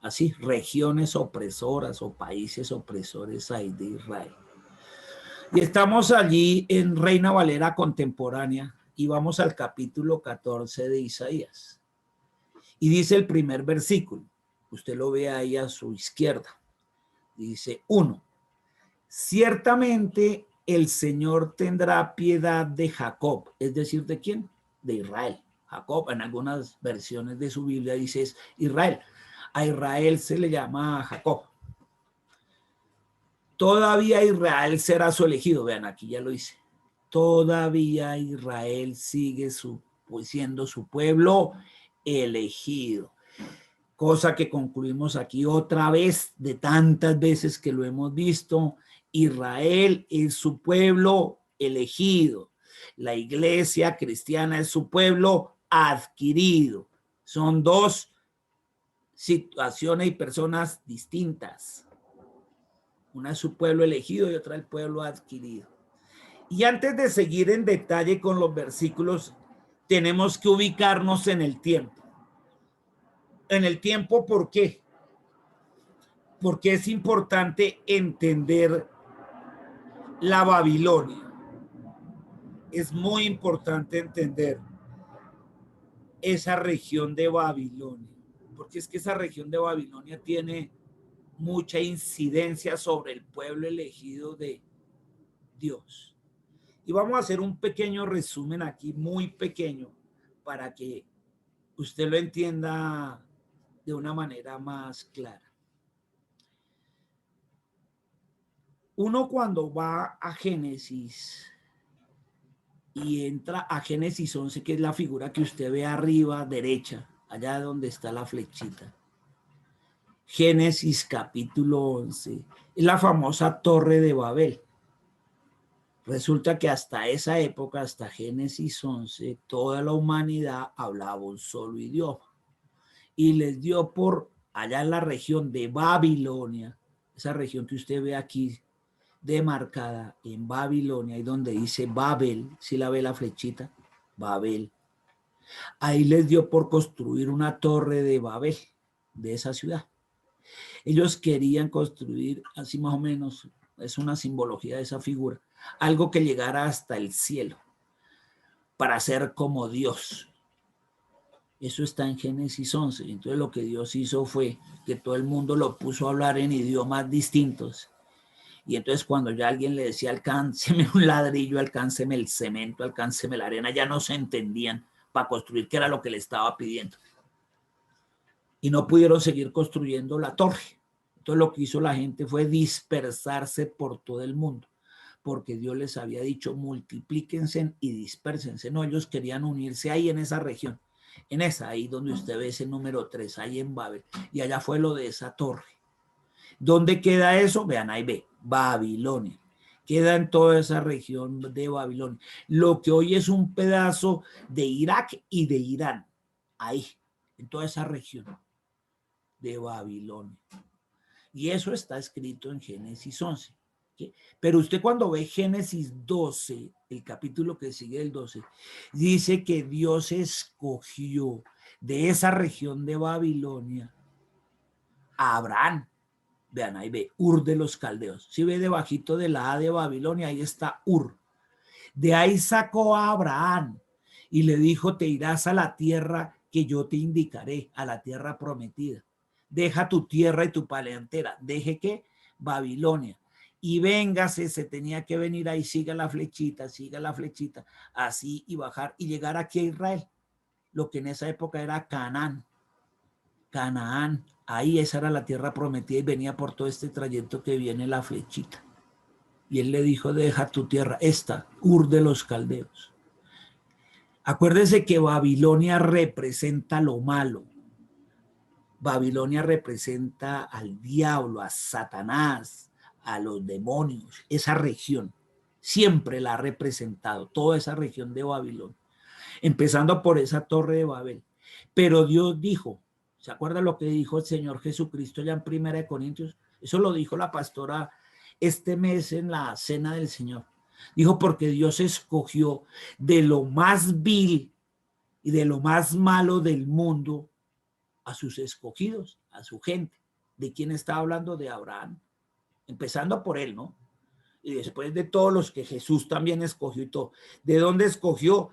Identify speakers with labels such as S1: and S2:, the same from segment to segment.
S1: así, regiones opresoras o países opresores ahí de Israel. Y estamos allí en Reina Valera contemporánea y vamos al capítulo 14 de Isaías. Y dice el primer versículo, usted lo ve ahí a su izquierda, dice 1. Ciertamente el Señor tendrá piedad de Jacob, es decir, ¿de quién? De Israel. Jacob, en algunas versiones de su Biblia dice es Israel. A Israel se le llama Jacob. Todavía Israel será su elegido. Vean, aquí ya lo hice. Todavía Israel sigue siendo su pueblo elegido. Cosa que concluimos aquí otra vez, de tantas veces que lo hemos visto. Israel es su pueblo elegido. La iglesia cristiana es su pueblo adquirido. Son dos situaciones y personas distintas. Una es su pueblo elegido y otra el pueblo adquirido. Y antes de seguir en detalle con los versículos, tenemos que ubicarnos en el tiempo. En el tiempo, ¿por qué? Porque es importante entender la Babilonia. Es muy importante entender esa región de Babilonia, porque es que esa región de Babilonia tiene mucha incidencia sobre el pueblo elegido de Dios. Y vamos a hacer un pequeño resumen aquí, muy pequeño, para que usted lo entienda de una manera más clara. Uno cuando va a Génesis y entra a Génesis 11, que es la figura que usted ve arriba, derecha, allá donde está la flechita. Génesis capítulo 11, es la famosa Torre de Babel. Resulta que hasta esa época, hasta Génesis 11, toda la humanidad hablaba un solo idioma. Y les dio por allá en la región de Babilonia, esa región que usted ve aquí demarcada en Babilonia, y donde dice Babel, si la ve la flechita, Babel. Ahí les dio por construir una torre de Babel, de esa ciudad. Ellos querían construir, así más o menos, es una simbología de esa figura, algo que llegara hasta el cielo, para ser como Dios. Eso está en Génesis 11. Entonces lo que Dios hizo fue que todo el mundo lo puso a hablar en idiomas distintos. Y entonces cuando ya alguien le decía, alcánceme un ladrillo, alcánceme el cemento, alcánceme la arena, ya no se entendían para construir qué era lo que le estaba pidiendo. Y no pudieron seguir construyendo la torre. Entonces lo que hizo la gente fue dispersarse por todo el mundo, porque Dios les había dicho, multiplíquense y dispérsense. No, ellos querían unirse ahí en esa región, en esa, ahí donde usted ve ese número 3, ahí en Babel. Y allá fue lo de esa torre. ¿Dónde queda eso? Vean, ahí ve, Babilonia. Queda en toda esa región de Babilonia. Lo que hoy es un pedazo de Irak y de Irán. Ahí, en toda esa región de Babilonia. Y eso está escrito en Génesis 11. ¿Sí? Pero usted cuando ve Génesis 12, el capítulo que sigue el 12, dice que Dios escogió de esa región de Babilonia a Abraham. Vean, ahí ve, Ur de los Caldeos. Si ve debajito de la A de Babilonia, ahí está Ur. De ahí sacó a Abraham y le dijo, te irás a la tierra que yo te indicaré, a la tierra prometida. Deja tu tierra y tu parentela. ¿Deje qué? Babilonia. Y véngase, se tenía que venir ahí, siga la flechita, así y bajar y llegar aquí a Israel. Lo que en esa época era Canaán. Canaán, ahí esa era la tierra prometida y venía por todo este trayecto que viene la flechita. Y él le dijo, deja tu tierra, esta, Ur de los Caldeos. Acuérdese que Babilonia representa lo malo. Babilonia representa al diablo, a Satanás, a los demonios, esa región. Siempre la ha representado, toda esa región de Babilonia. Empezando por esa torre de Babel. Pero Dios dijo, ¿se acuerda lo que dijo el Señor Jesucristo ya en 1 Corintios? Eso lo dijo la pastora este mes en la cena del Señor. Dijo, porque Dios escogió de lo más vil y de lo más malo del mundo a sus escogidos, a su gente. ¿De quién está hablando? De Abraham. Empezando por él, ¿no? Y después de todos los que Jesús también escogió y todo. ¿De dónde escogió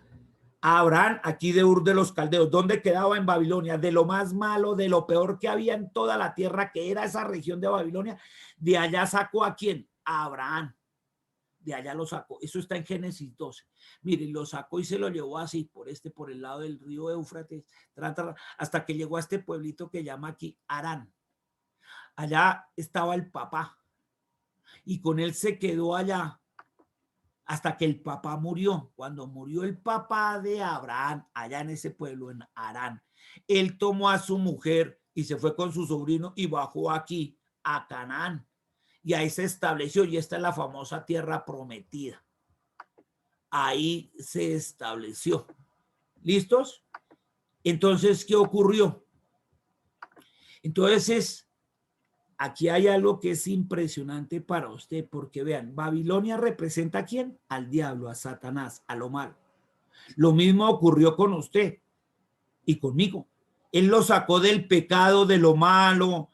S1: a Abraham? Aquí de Ur de los Caldeos. ¿Dónde quedaba? En Babilonia. De lo más malo, de lo peor que había en toda la tierra, que era esa región de Babilonia. De allá sacó ¿a quién? A Abraham. De allá lo sacó. Eso está en Génesis 12. Miren, lo sacó y se lo llevó así, por el lado del río Éufrates, hasta que llegó a este pueblito que llama aquí Harán. Allá estaba el papá y con él se quedó allá hasta que el papá murió. Cuando murió el papá de Abraham, allá en ese pueblo, en Harán, él tomó a su mujer y se fue con su sobrino y bajó aquí a Canaán. Y ahí se estableció, y esta es la famosa tierra prometida. Ahí se estableció. ¿Listos? Entonces, ¿qué ocurrió? Entonces, aquí hay algo que es impresionante para usted, porque vean, Babilonia representa ¿a quién? Al diablo, a Satanás, a lo malo. Lo mismo ocurrió con usted y conmigo. Él lo sacó del pecado, de lo malo,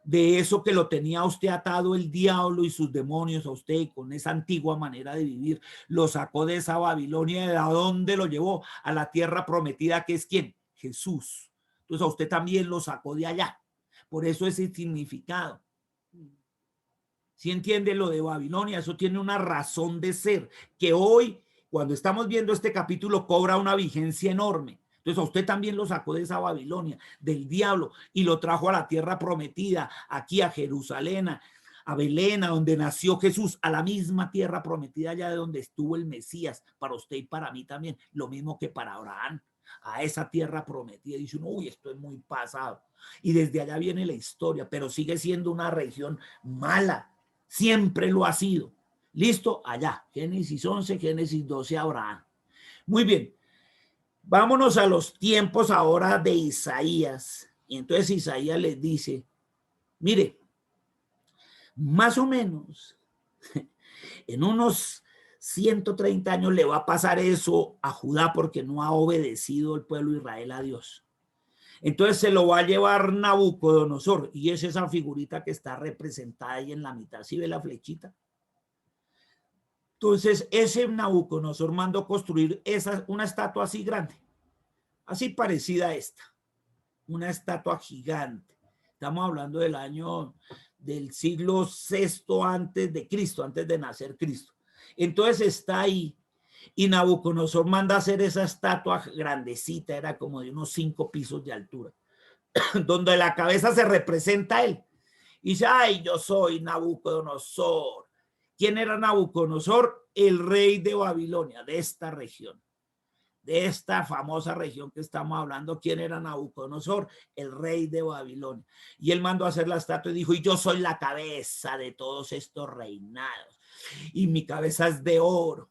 S1: de eso que lo tenía usted atado el diablo y sus demonios a usted, con esa antigua manera de vivir. Lo sacó de esa Babilonia. ¿De dónde lo llevó? A la tierra prometida, que es ¿quién? Jesús. Entonces a usted también lo sacó de allá. Por eso ese significado. ¿Sí entiende lo de Babilonia? Eso tiene una razón de ser, que hoy, cuando estamos viendo este capítulo, cobra una vigencia enorme. Entonces a usted también lo sacó de esa Babilonia, del diablo, y lo trajo a la tierra prometida, aquí a Jerusalén, a Belén, a donde nació Jesús, a la misma tierra prometida, allá de donde estuvo el Mesías, para usted y para mí también, lo mismo que para Abraham, a esa tierra prometida. Dice uno, uy, esto es muy pasado. Y desde allá viene la historia, pero sigue siendo una región mala, siempre lo ha sido. ¿Listo? Allá, Génesis 11, Génesis 12, Abraham. Muy bien. Vámonos a los tiempos ahora de Isaías. Y entonces Isaías les dice, mire, más o menos en unos 130 años le va a pasar eso a Judá porque no ha obedecido el pueblo de Israel a Dios. Entonces se lo va a llevar Nabucodonosor, y es esa figurita que está representada ahí en la mitad. ¿Sí ve la flechita? Entonces ese Nabucodonosor mandó construir una estatua así grande, así parecida a esta, una estatua gigante. Estamos hablando del siglo VI antes de Cristo, antes de nacer Cristo. Entonces está ahí, y Nabucodonosor manda a hacer esa estatua grandecita, era como de unos 5 pisos de altura, donde la cabeza se representa a él. Y dice, ay, yo soy Nabucodonosor. ¿Quién era Nabucodonosor? El rey de Babilonia, de esta región, de esta famosa región que estamos hablando. ¿Quién era Nabucodonosor? El rey de Babilonia. Y él mandó a hacer la estatua y dijo, y yo soy la cabeza de todos estos reinados, y mi cabeza es de oro.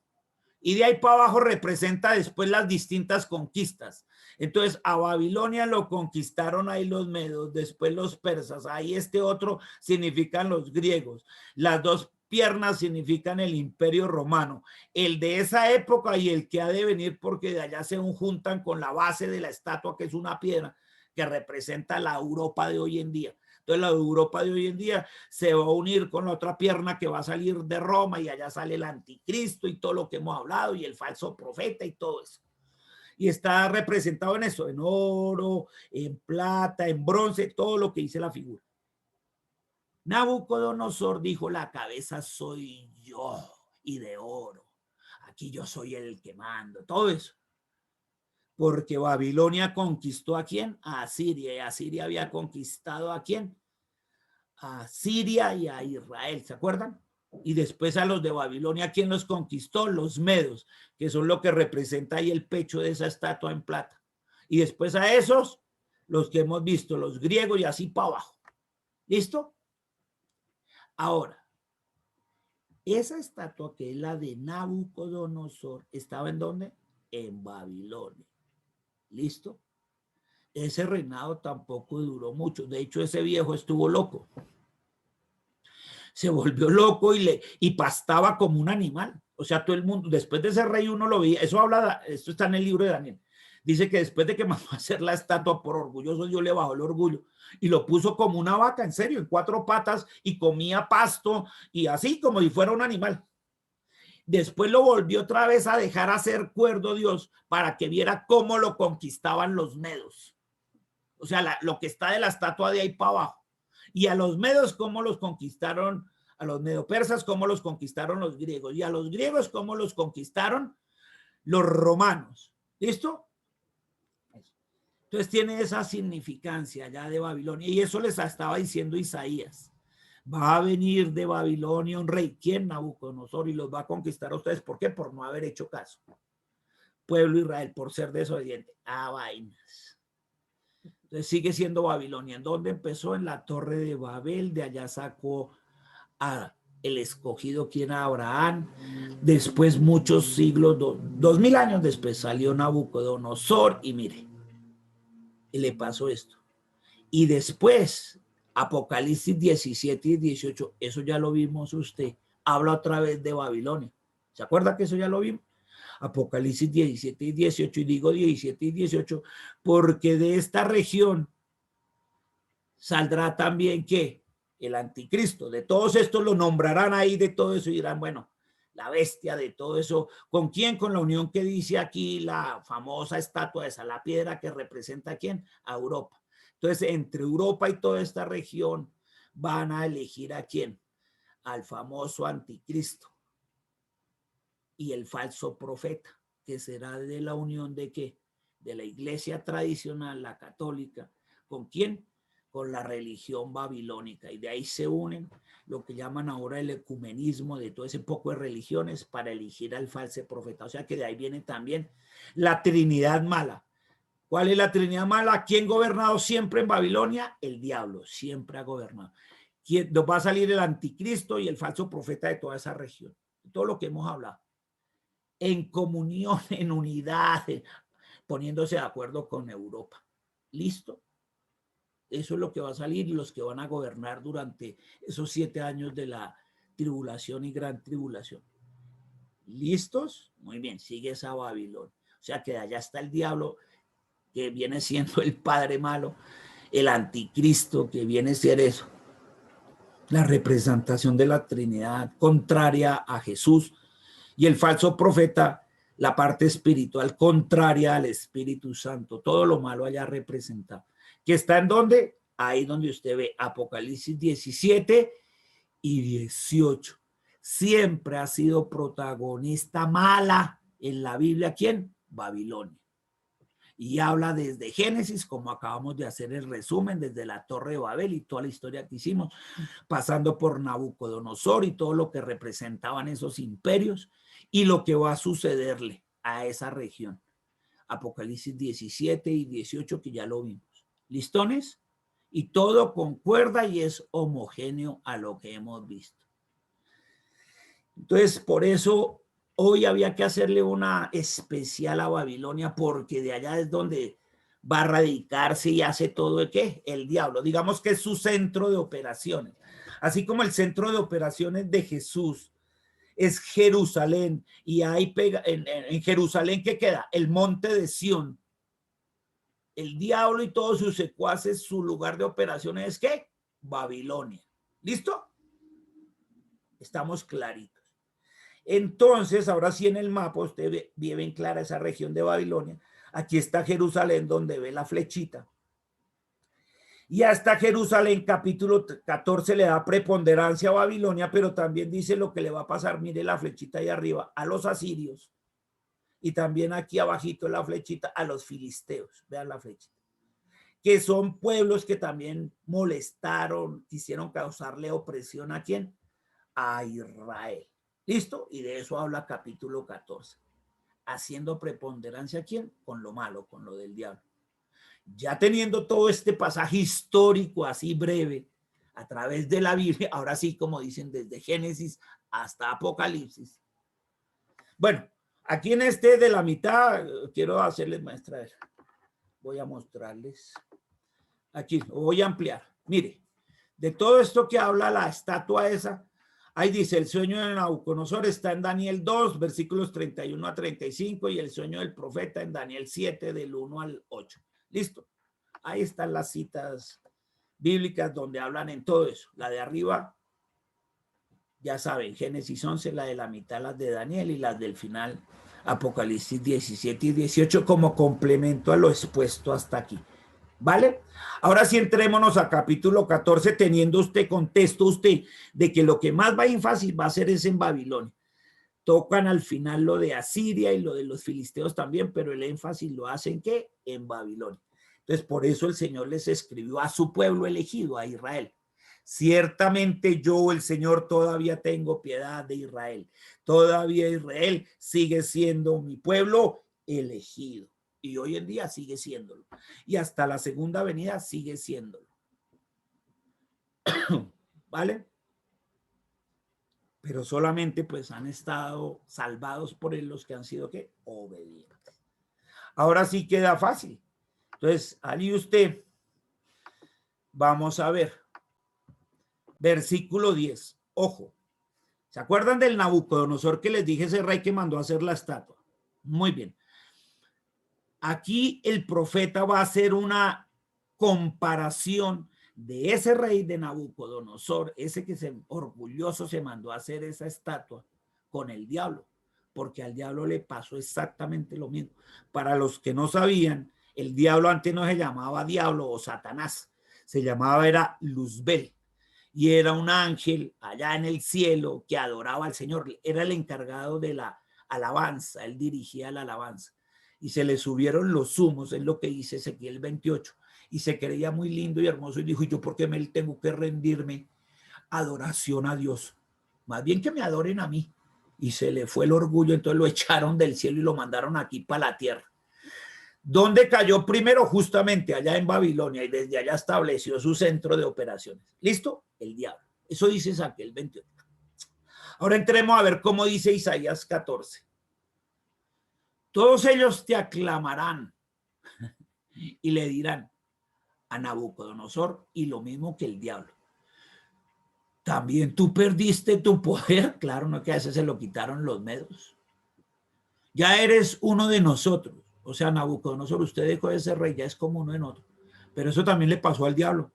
S1: Y de ahí para abajo representa después las distintas conquistas. Entonces a Babilonia lo conquistaron ahí los medos, después los persas, ahí este otro significan los griegos, las dos piernas significan el imperio romano, el de esa época y el que ha de venir, porque de allá se juntan con la base de la estatua, que es una piedra que representa la Europa de hoy en día. Entonces la Europa de hoy en día se va a unir con la otra pierna que va a salir de Roma, y allá sale el anticristo y todo lo que hemos hablado, y el falso profeta y todo eso. Y está representado en eso, en oro, en plata, en bronce, todo lo que dice la figura. Nabucodonosor dijo, la cabeza soy yo, y de oro. Aquí yo soy el que mando, todo eso. Porque Babilonia conquistó ¿a quién? A Asiria, y Asiria había conquistado ¿a quién? A Siria y a Israel, ¿se acuerdan? Y después a los de Babilonia, ¿quién los conquistó? Los medos, que son lo que representa ahí el pecho de esa estatua en plata. Y después a esos, los que hemos visto, los griegos, y así para abajo. ¿Listo? Ahora, esa estatua, que es la de Nabucodonosor, ¿estaba en dónde? En Babilonia. ¿Listo? Ese reinado tampoco duró mucho. De hecho, ese viejo estuvo loco. Se volvió loco y pastaba como un animal. O sea, todo el mundo, después de ese rey uno lo veía. Esto está en el libro de Daniel. Dice que después de que mandó a hacer la estatua, por orgulloso Dios le bajó el orgullo y lo puso como una vaca, en serio, en 4 patas, y comía pasto y así como si fuera un animal. Después lo volvió otra vez a dejar hacer cuerdo Dios para que viera cómo lo conquistaban los medos. O sea, lo que está de la estatua de ahí para abajo. Y a los medos, cómo los conquistaron, a los medopersas, cómo los conquistaron los griegos. Y a los griegos, cómo los conquistaron los romanos. ¿Listo? Entonces tiene esa significancia ya de Babilonia. Y eso les estaba diciendo Isaías. Va a venir de Babilonia un rey. ¿Quién? Nabucodonosor, y los va a conquistar a ustedes. ¿Por qué? Por no haber hecho caso. Pueblo Israel, por ser desobediente. A vainas. Entonces sigue siendo Babilonia. ¿En dónde empezó? En la torre de Babel. De allá sacó a el escogido, quien era Abraham. Después, muchos siglos, 2000 años después, salió Nabucodonosor y mire, y le pasó esto. Y después, Apocalipsis 17 y 18, eso ya lo vimos usted, habla otra vez de Babilonia. ¿Se acuerda que eso ya lo vimos? Apocalipsis 17 y 18, y digo 17 y 18, porque de esta región saldrá también, ¿qué? El anticristo. De todos estos lo nombrarán ahí, de todo eso, y dirán, bueno, la bestia de todo eso. ¿Con quién? Con la unión que dice aquí la famosa estatua esa, la piedra que representa a quién, a Europa. Entonces, entre Europa y toda esta región van a elegir a quién, al famoso anticristo y el falso profeta, que será de la unión de qué, de la iglesia tradicional, la católica. ¿Con quién? Con la religión babilónica, y de ahí se unen lo que llaman ahora el ecumenismo de todo ese poco de religiones para elegir al falso profeta. O sea que de ahí viene también la Trinidad mala. ¿Cuál es la Trinidad mala? ¿Quién gobernado siempre en Babilonia? El diablo, siempre ha gobernado. ¿Quién? Nos va a salir el anticristo y el falso profeta de toda esa región. Todo lo que hemos hablado. En comunión, en unidad, poniéndose de acuerdo con Europa. ¿Listo? Eso es lo que va a salir, y los que van a gobernar durante esos 7 años de la tribulación y gran tribulación. ¿Listos? Muy bien, sigue esa Babilonia. O sea que de allá está el diablo, que viene siendo el padre malo, el anticristo, que viene a ser eso, la representación de la Trinidad contraria a Jesús, y el falso profeta, la parte espiritual contraria al Espíritu Santo, todo lo malo allá representado. ¿Que está en dónde? Ahí donde usted ve Apocalipsis 17 y 18. Siempre ha sido protagonista mala en la Biblia. ¿Quién? Babilonia. Y habla desde Génesis, como acabamos de hacer el resumen, desde la Torre de Babel y toda la historia que hicimos, pasando por Nabucodonosor y todo lo que representaban esos imperios y lo que va a sucederle a esa región. Apocalipsis 17 y 18, que ya lo vimos. ¿Listones? Y todo concuerda y es homogéneo a lo que hemos visto. Entonces, por eso hoy había que hacerle una especial a Babilonia, porque de allá es donde va a radicarse y hace todo el ¿qué? El diablo. Digamos que es su centro de operaciones. Así como el centro de operaciones de Jesús es Jerusalén, y ahí pega, en Jerusalén, ¿qué queda? El monte de Sión. El diablo y todos sus secuaces, su lugar de operaciones es ¿qué? Babilonia. ¿Listo? Estamos claritos. Entonces, ahora sí, en el mapa usted ve bien clara esa región de Babilonia. Aquí está Jerusalén, donde ve la flechita. Y hasta Jerusalén, capítulo 14, le da preponderancia a Babilonia, pero también dice lo que le va a pasar. Mire la flechita ahí arriba, a los asirios. Y también aquí abajito la flechita, a los filisteos. Vean la flechita. Que son pueblos que también molestaron, quisieron causarle opresión ¿a quién? A Israel. ¿Listo? Y de eso habla capítulo 14. Haciendo preponderancia ¿a quién? Con lo malo, con lo del diablo. Ya teniendo todo este pasaje histórico así breve a través de la Biblia, ahora sí, como dicen, desde Génesis hasta Apocalipsis. Bueno, aquí en este de la mitad quiero hacerles muestra. Voy a mostrarles. Aquí voy a ampliar. Mire, de todo esto que habla la estatua esa, Ahí dice, el sueño de Nabucodonosor está en Daniel 2, versículos 31 a 35, y el sueño del profeta en Daniel 7, del 1 al 8. Listo. Ahí están las citas bíblicas donde hablan en todo eso. La de arriba, ya saben, Génesis 11, la de la mitad, las de Daniel, y las del final, Apocalipsis 17 y 18, como complemento a lo expuesto hasta aquí. ¿Vale? Ahora sí entrémonos a capítulo 14, teniendo usted contexto de que lo que más va a énfasis va a ser es en Babilonia. Tocan al final lo de Asiria y lo de los filisteos también, pero el énfasis lo hacen ¿qué? En Babilonia. Entonces, por eso el Señor les escribió a su pueblo elegido, a Israel. Ciertamente yo, el Señor, todavía tengo piedad de Israel. Todavía Israel sigue siendo mi pueblo elegido. Y hoy en día sigue siéndolo. Y hasta la segunda venida sigue siéndolo. ¿Vale? Pero solamente pues han estado salvados por él los que han sido ¿qué? Obedientes. Ahora sí queda fácil. Entonces, allí usted, vamos a ver. Versículo 10. Ojo. ¿Se acuerdan del Nabucodonosor que les dije, ese rey que mandó a hacer la estatua? Muy bien. Aquí el profeta va a hacer una comparación de ese rey de Nabucodonosor, ese que orgulloso se mandó a hacer esa estatua, con el diablo, porque al diablo le pasó exactamente lo mismo. Para los que no sabían, el diablo antes no se llamaba diablo o Satanás, se llamaba era Luzbel, y era un ángel allá en el cielo que adoraba al Señor, era el encargado de la alabanza, él dirigía la alabanza. Y se le subieron los humos, es lo que dice Ezequiel 28, y se creía muy lindo y hermoso y dijo, ¿y yo por qué me tengo que rendirme adoración a Dios? Más bien que me adoren a mí. Y se le fue el orgullo, entonces lo echaron del cielo y lo mandaron aquí para la tierra. ¿Dónde cayó primero? Justamente allá en Babilonia, y desde allá estableció su centro de operaciones. ¿Listo? El diablo. Eso dice Ezequiel 28. Ahora entremos a ver cómo dice Isaías 14. Todos ellos te aclamarán y le dirán a Nabucodonosor, y lo mismo que el diablo. También tú perdiste tu poder. Claro, no que a veces se lo quitaron los medos. Ya eres uno de nosotros. O sea, Nabucodonosor, usted dejó de ser rey, ya es como uno de nosotros. Pero eso también le pasó al diablo.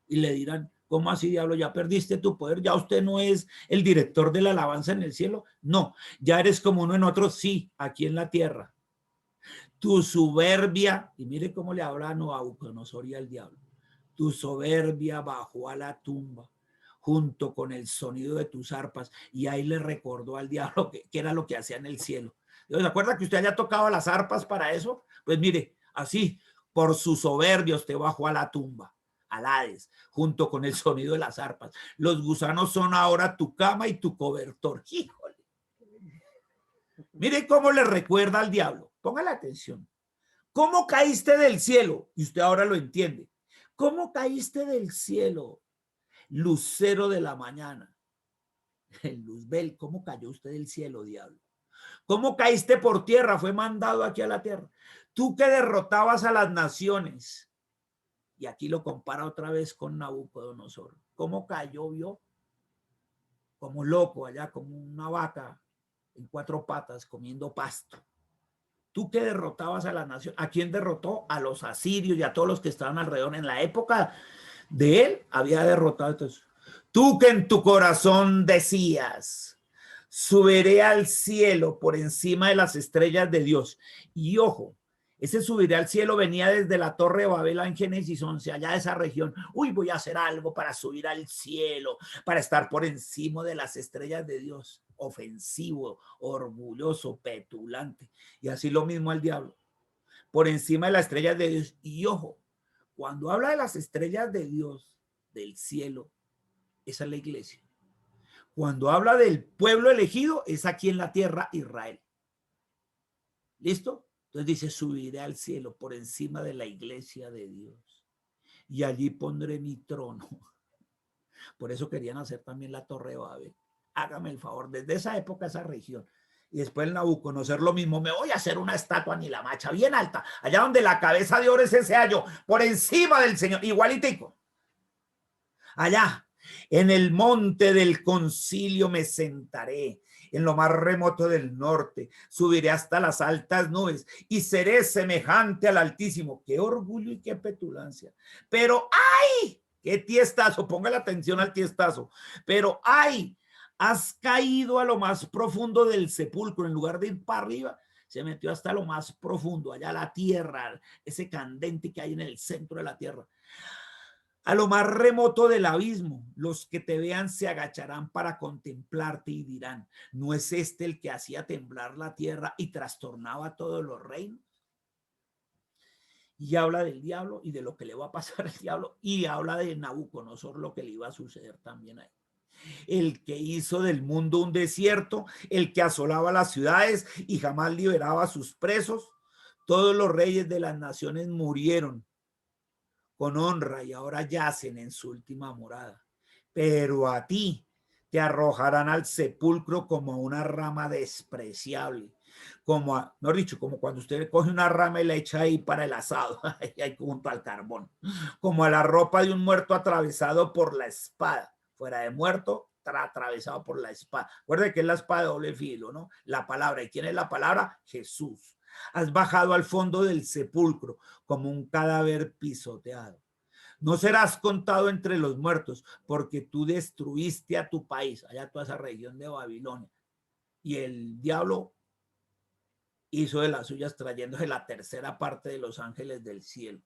S1: Y le dirán, ¿cómo así, diablo? Ya perdiste tu poder, ya usted no es el director de la alabanza en el cielo. No, ya eres como uno de nosotros, sí, aquí en la tierra. Tu soberbia, y mire cómo le habla a Nabucodonosor y al diablo, tu soberbia bajó a la tumba junto con el sonido de tus arpas, y ahí le recordó al diablo que era lo que hacía en el cielo. ¿Se acuerda que usted haya tocado las arpas para eso? Pues mire, así, por su soberbia usted bajó a la tumba, al Hades, junto con el sonido de las arpas. Los gusanos son ahora tu cama y tu cobertor. Híjole. Mire cómo le recuerda al diablo. Póngale atención. ¿Cómo caíste del cielo? Y usted ahora lo entiende. ¿Cómo caíste del cielo? Lucero de la mañana. El Luzbel, ¿cómo cayó usted del cielo, diablo? ¿Cómo caíste por tierra? Fue mandado aquí a la tierra. Tú que derrotabas a las naciones. Y aquí lo compara otra vez con Nabucodonosor. ¿Cómo cayó, vio? Como loco allá, como una vaca en cuatro patas comiendo pasto. Tú que derrotabas a la nación. ¿A quién derrotó? A los asirios y a todos los que estaban alrededor. En la época de él había derrotado a todos. Tú que en tu corazón decías, subiré al cielo por encima de las estrellas de Dios. Y ojo, ese subiré al cielo venía desde la Torre de Babel en Génesis 11, allá de esa región. Uy, voy a hacer algo para subir al cielo, para estar por encima de las estrellas de Dios. Ofensivo, orgulloso, petulante. Y así lo mismo al diablo. Por encima de las estrellas de Dios. Y ojo, cuando habla de las estrellas de Dios, del cielo, esa es la iglesia. Cuando habla del pueblo elegido, es aquí en la tierra Israel. ¿Listo? Entonces dice, subiré al cielo por encima de la iglesia de Dios y allí pondré mi trono. Por eso querían hacer también la Torre de Babel. Hágame el favor, desde esa época, esa región. Y después el Nabucodonosor lo mismo, me voy a hacer una estatua ni la macha, bien alta, allá donde la cabeza de oro es ese hallo, por encima del Señor, igualitico. Allá. En el monte del concilio me sentaré, en lo más remoto del norte. Subiré hasta las altas nubes y seré semejante al Altísimo. Qué orgullo y qué petulancia. Pero ¡ay! ¡Qué tiestazo! Ponga la atención al tiestazo. Pero ¡ay! Has caído a lo más profundo del sepulcro. En lugar de ir para arriba, se metió hasta lo más profundo, allá a la tierra, ese candente que hay en el centro de la tierra. A lo más remoto del abismo, los que te vean se agacharán para contemplarte y dirán, ¿no es este el que hacía temblar la tierra y trastornaba todos los reinos? Y habla del diablo y de lo que le va a pasar al diablo, y habla de Nabucodonosor, lo que le iba a suceder también a él. El que hizo del mundo un desierto, el que asolaba las ciudades y jamás liberaba a sus presos. Todos los reyes de las naciones murieron con honra y ahora yacen en su última morada. Pero a ti te arrojarán al sepulcro como a una rama despreciable, como a, no dicho, como cuando usted coge una rama y la echa ahí para el asado, ahí junto al carbón, como a la ropa de un muerto atravesado por la espada, fuera de muerto, atravesado por la espada. Recuerde que es la espada de doble filo, ¿no? La palabra. ¿Y quién es la palabra? Jesús. Has bajado al fondo del sepulcro como un cadáver pisoteado. No serás contado entre los muertos, porque tú destruiste a tu país, allá toda esa región de Babilonia. Y el diablo hizo de las suyas trayéndose la tercera parte de los ángeles del cielo.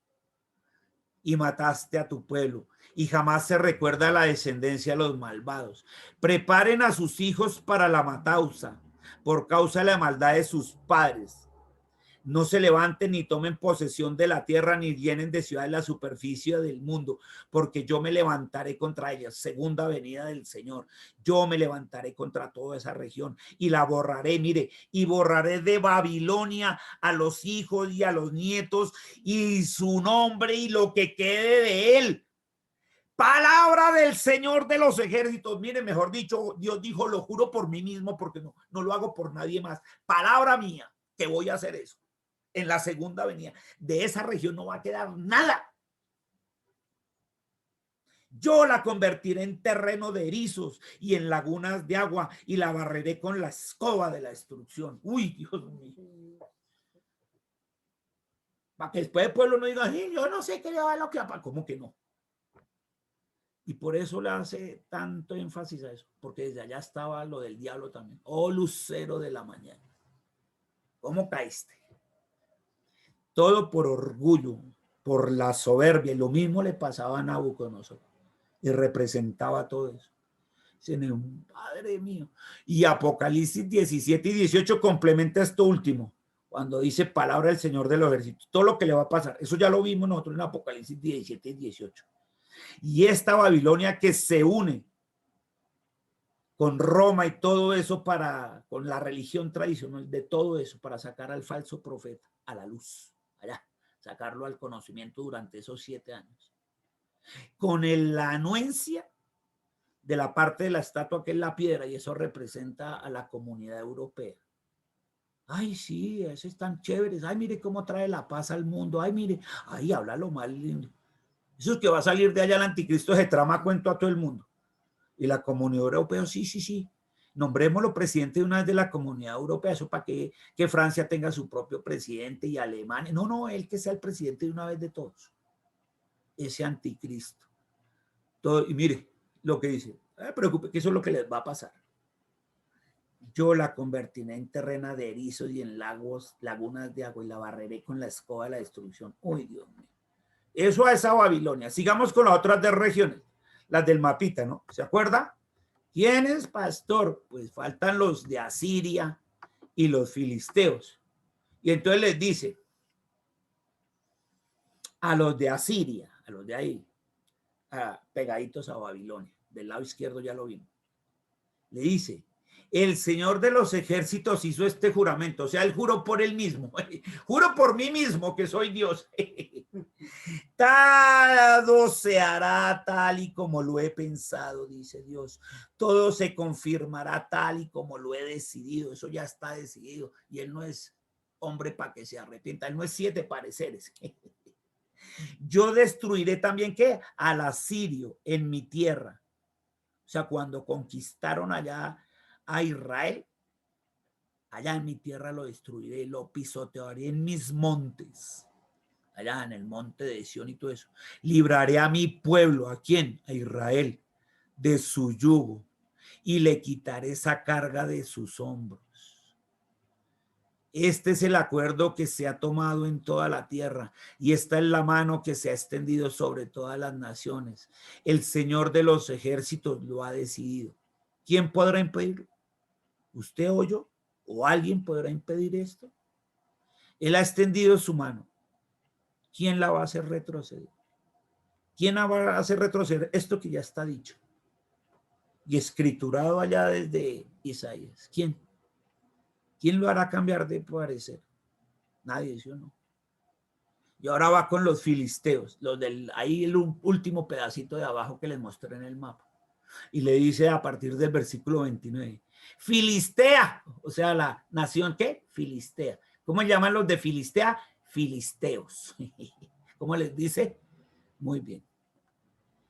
S1: Y mataste a tu pueblo, y jamás se recuerda la descendencia de los malvados. Preparen a sus hijos para la matausa, por causa de la maldad de sus padres. No se levanten ni tomen posesión de la tierra, ni llenen de ciudades la superficie del mundo, porque yo me levantaré contra ellas. Segunda venida del Señor. Yo me levantaré contra toda esa región y la borraré, mire, y borraré de Babilonia a los hijos y a los nietos y su nombre y lo que quede de él. Palabra del Señor de los ejércitos. Mire, mejor dicho, Dios dijo, lo juro por mí mismo, porque no lo hago por nadie más. Palabra mía, que voy a hacer eso. En la segunda venida de esa región no va a quedar nada. Yo la convertiré en terreno de erizos y en lagunas de agua y la barreré con la escoba de la destrucción. Uy, Dios mío. Para que después el pueblo no diga, yo no sé qué le va a lo que va. ¿Cómo que no? Y por eso le hace tanto énfasis a eso, porque desde allá estaba lo del diablo también. Oh, lucero de la mañana. ¿Cómo caíste? Todo por orgullo, por la soberbia. Y lo mismo le pasaba a Nabucodonosor. Y representaba todo eso. Padre mío. Y Apocalipsis 17 y 18 complementa esto último, cuando dice palabra del Señor de los ejércitos. Todo lo que le va a pasar. Eso ya lo vimos nosotros en Apocalipsis 17 y 18. Y esta Babilonia que se une con Roma y todo eso para, con la religión tradicional de todo eso, para sacar al falso profeta a la luz, allá, sacarlo al conocimiento durante esos 7 años. Con la anuencia de la parte de la estatua que es la piedra, y eso representa a la comunidad europea. Ay, sí, esos están chéveres. Ay, mire cómo trae la paz al mundo. Ay, mire, ay, habla lo más lindo. Eso es que va a salir de allá el anticristo, se trama cuento a todo el mundo. Y la comunidad europea, sí, sí, sí. Nombrémoslo presidente de una vez de la comunidad europea. Eso para que Francia tenga su propio presidente y Alemania. No, él que sea el presidente de una vez de todos. Ese anticristo. Todo, y mire lo que dice. No se preocupe, que eso es lo que les va a pasar. Yo la convertiré en terrena de erizos y en lagos, lagunas de agua, y la barreré con la escoba de la destrucción. Uy, Dios mío. Eso a esa Babilonia. Sigamos con las otras 2 regiones, las del mapita, ¿no? ¿Se acuerda? ¿Quién es pastor? Pues faltan los de Asiria y los filisteos. Y entonces les dice a los de Asiria, a los de ahí, pegaditos a Babilonia, del lado izquierdo ya lo vimos. Le dice, el Señor de los ejércitos hizo este juramento, o sea, él juró por él mismo, juro por mí mismo que soy Dios. Todo se hará tal y como lo he pensado, dice Dios. Todo se confirmará tal y como lo he decidido. Eso ya está decidido. Y él no es hombre para que se arrepienta. Él no es 7 pareceres. Yo destruiré también, ¿qué? Al asirio en mi tierra. sea, cuando conquistaron allá a Israel, allá en mi tierra lo destruiré, lo pisotearé en mis montes, allá en el monte de Sión y todo eso. Libraré a mi pueblo, ¿a quién? A Israel, de su yugo, y le quitaré esa carga de sus hombros. Este es el acuerdo que se ha tomado en toda la tierra, y esta es la mano que se ha extendido sobre todas las naciones. El Señor de los ejércitos lo ha decidido. ¿Quién podrá impedirlo? ¿Usted o yo? ¿O alguien podrá impedir esto? Él ha extendido su mano. ¿Quién la va a hacer retroceder? ¿Quién va a hacer retroceder esto que ya está dicho y escriturado allá desde Isaías? ¿Quién? ¿Quién lo hará cambiar de parecer? Nadie, ¿sí o no? Y ahora va con los filisteos, los del, ahí el último pedacito de abajo que les mostré en el mapa. Y le dice a partir del versículo 29, Filistea, o sea, la nación, ¿qué? Filistea. ¿Cómo llaman los de Filistea? Filisteos. ¿Cómo les dice? Muy bien.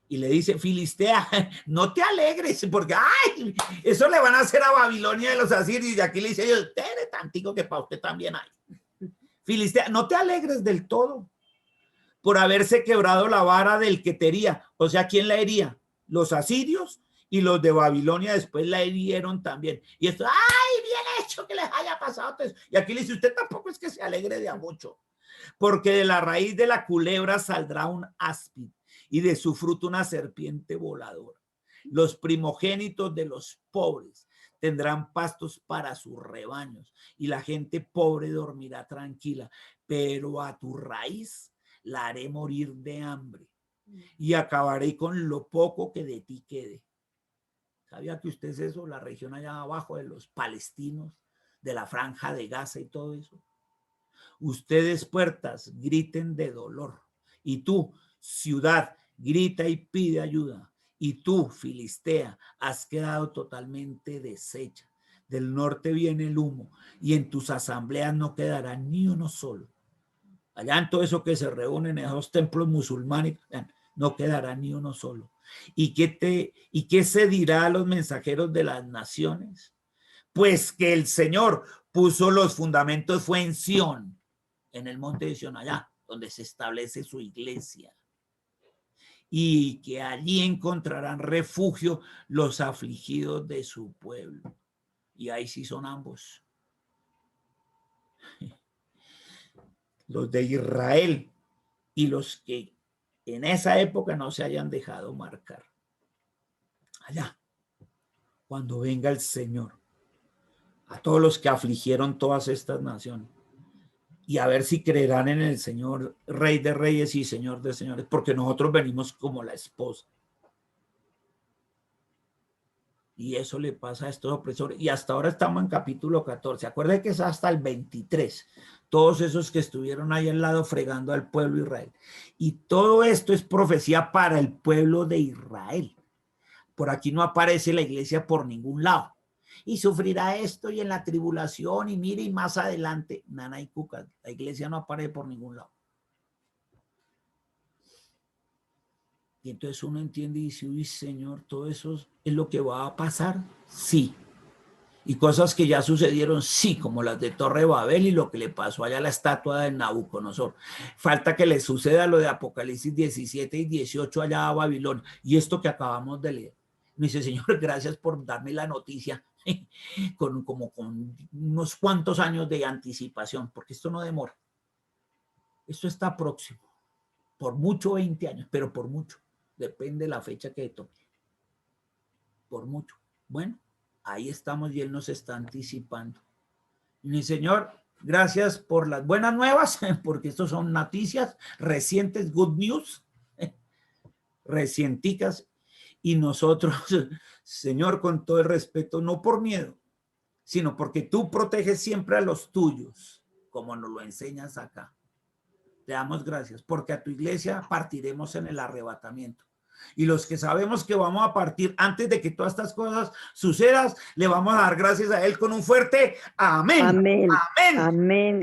S1: Y le dice, Filistea, no te alegres, porque ¡ay! Eso le van a hacer a Babilonia de los asirios. Y aquí le dice, usted eres tantico que para usted también hay. Filistea, no te alegres del todo por haberse quebrado la vara del que te hería. O sea, ¿quién la hería? Los asirios y los de Babilonia después la hirieron también. Y esto, ¡ay, bien hecho que les haya pasado! Y aquí le dice, usted tampoco es que se alegre de a mucho, porque de la raíz de la culebra saldrá un áspid y de su fruto una serpiente voladora. Los primogénitos de los pobres tendrán pastos para sus rebaños y la gente pobre dormirá tranquila, pero a tu raíz la haré morir de hambre y acabaré con lo poco que de ti quede. ¿Sabía que usted es eso? La región allá abajo de los palestinos, de la franja de Gaza y todo eso. Ustedes, puertas, griten de dolor. Y tú, ciudad, grita y pide ayuda. Y tú, Filistea, has quedado totalmente deshecha. Del norte viene el humo y en tus asambleas no quedará ni uno solo. Allá en todo eso que se reúnen en esos templos musulmanes, no quedará ni uno solo. ¿Y qué se dirá a los mensajeros de las naciones? Pues que el Señor puso los fundamentos, fue en Sión, en el monte de Sión, allá donde se establece su iglesia, y que allí encontrarán refugio los afligidos de su pueblo. Y ahí sí son ambos, los de Israel y los que en esa época no se hayan dejado marcar. Allá, cuando venga el Señor, a todos los que afligieron todas estas naciones, y a ver si creerán en el Señor, Rey de Reyes y Señor de Señores, porque nosotros venimos como la esposa. Y eso le pasa a estos opresores. Y hasta ahora estamos en capítulo 14. Acuérdense que es hasta el 23. Todos esos que estuvieron ahí al lado fregando al pueblo de Israel. Y todo esto es profecía para el pueblo de Israel. Por aquí no aparece la iglesia por ningún lado. Y sufrirá esto y en la tribulación y mire y más adelante, nana y cuca, la iglesia no aparece por ningún lado. Y entonces uno entiende y dice, uy, Señor, todo eso es lo que va a pasar. Sí. Y cosas que ya sucedieron, sí, como las de Torre de Babel y lo que le pasó allá a la estatua de Nabucodonosor. Falta que le suceda lo de Apocalipsis 17 y 18 allá a Babilonia. Y esto que acabamos de leer. Me dice, Señor, gracias por darme la noticia con unos cuantos años de anticipación, porque esto no demora. Esto está próximo. Por mucho 20 años, pero por mucho. Depende de la fecha que tome. Por mucho. Bueno, ahí estamos y Él nos está anticipando. Mi Señor, gracias por las buenas nuevas, porque estos son noticias recientes, good news, recienticas. Y nosotros, Señor, con todo el respeto, no por miedo, sino porque tú proteges siempre a los tuyos, como nos lo enseñas acá. Te damos gracias, porque a tu iglesia partiremos en el arrebatamiento. Y los que sabemos que vamos a partir antes de que todas estas cosas sucedan, le vamos a dar gracias a Él con un fuerte amén.
S2: Amén.
S1: Amén.
S2: Amén.
S1: Amén.